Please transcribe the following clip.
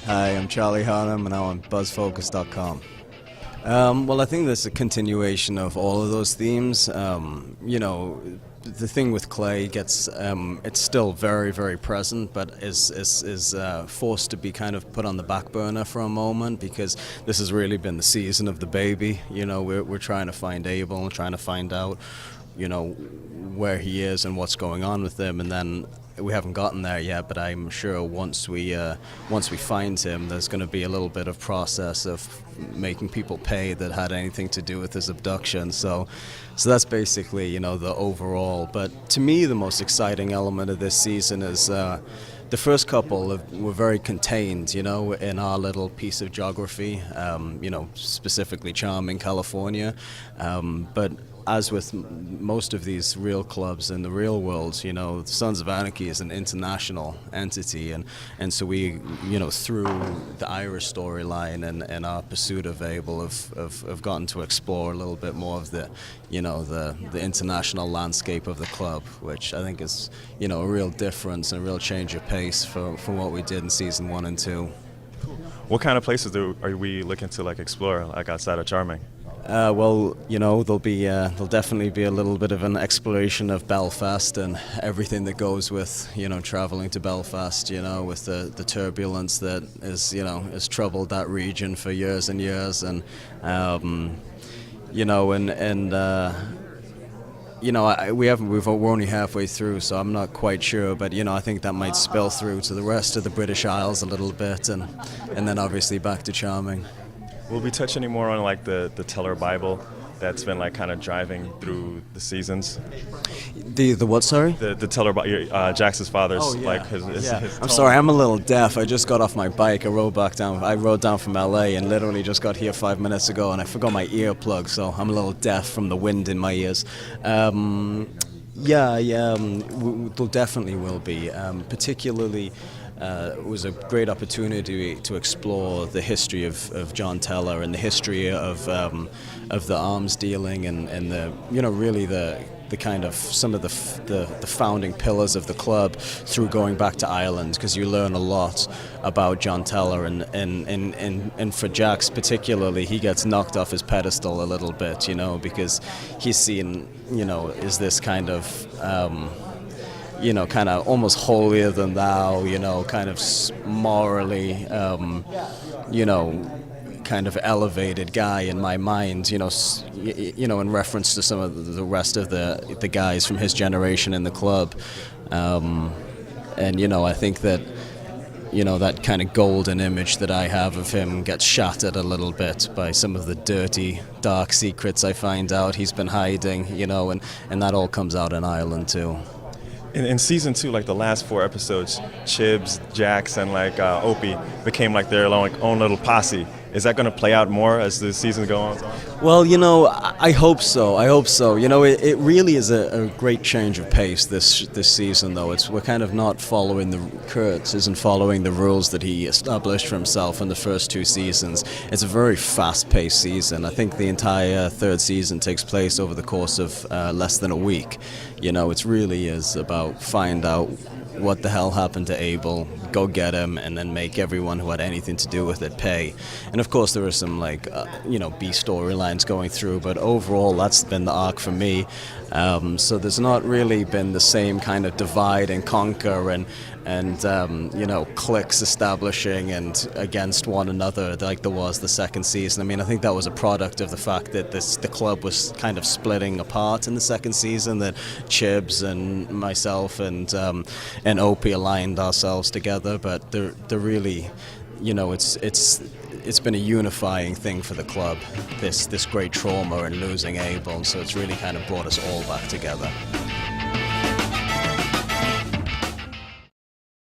Hi, I'm Charlie Hunnam, and I'm on BuzzFocus.com. Well, I think there's a continuation of all of those themes. The thing with Clay gets, it's still very, very present, but is forced to be kind of put on the back burner for a moment because this has really been the season of the baby. We're trying to find Abel and trying to find out, where he is and what's going on with him, and then we haven't gotten there yet, but I'm sure once we find him, there's going to be a little bit of process of making people pay that had anything to do with his abduction. So that's basically, the overall. But to me, the most exciting element of this season is the first couple were very contained, in our little piece of geography, specifically Charming, California. But as with most of these real clubs in the real world, Sons of Anarchy is an international entity, and so we, through the Irish storyline and our pursuit of Abel, have gotten to explore a little bit more of the international landscape of the club, which I think is, a real difference and a real change of pace from what we did in season 1 and 2. What kind of places are we looking to explore, outside of Charming? There'll definitely be a little bit of an exploration of Belfast and everything that goes with, traveling to Belfast, with the turbulence that has troubled that region for years and years, and we're only halfway through, so I'm not quite sure, but I think that might spill through to the rest of the British Isles a little bit, and then obviously back to Charming. Will we touch any more on the Teller Bible that's been kind of driving through the seasons? The what? Sorry. The Teller Bible, Jax's father's. Oh, yeah. His I'm sorry, I'm a little deaf. I just got off my bike. I rode down from LA and literally just got here 5 minutes ago, and I forgot my earplug, so I'm a little deaf from the wind in my ears. There definitely will be, particularly. It was a great opportunity to explore the history of John Teller and the history of the arms dealing and the really the kind of some of the founding pillars of the club through going back to Ireland, because you learn a lot about John Teller and for Jax particularly, he gets knocked off his pedestal a little bit, because he's seen is this kind of kind of almost holier than thou, kind of morally, kind of elevated guy in my mind, in reference to some of the rest of the guys from his generation in the club. I think that, that kind of golden image that I have of him gets shattered a little bit by some of the dirty, dark secrets I find out he's been hiding, and that all comes out in Ireland too. In season 2, the last 4 episodes, Chibs, Jax, and Opie became their own little posse. Is that going to play out more as the season goes on? Well, I hope so. It really is a great change of pace this season, though. We're kind of not following Kurtz isn't following the rules that he established for himself in the first 2 seasons. It's a very fast-paced season. I think the entire 3rd season takes place over the course of less than a week. It really is about find out what the hell happened to Abel, go get him, and then make everyone who had anything to do with it pay. And of course there are some B storylines going through, but overall that's been the arc for me. So there's not really been the same kind of divide and conquer and cliques establishing and against one another like there was the 2nd season. I mean, I think that was a product of the fact that the club was kind of splitting apart in the 2nd season, that Chibs and myself and Opie aligned ourselves together, but they're really, it's been a unifying thing for the club, this great trauma and losing Abel, so it's really kind of brought us all back together.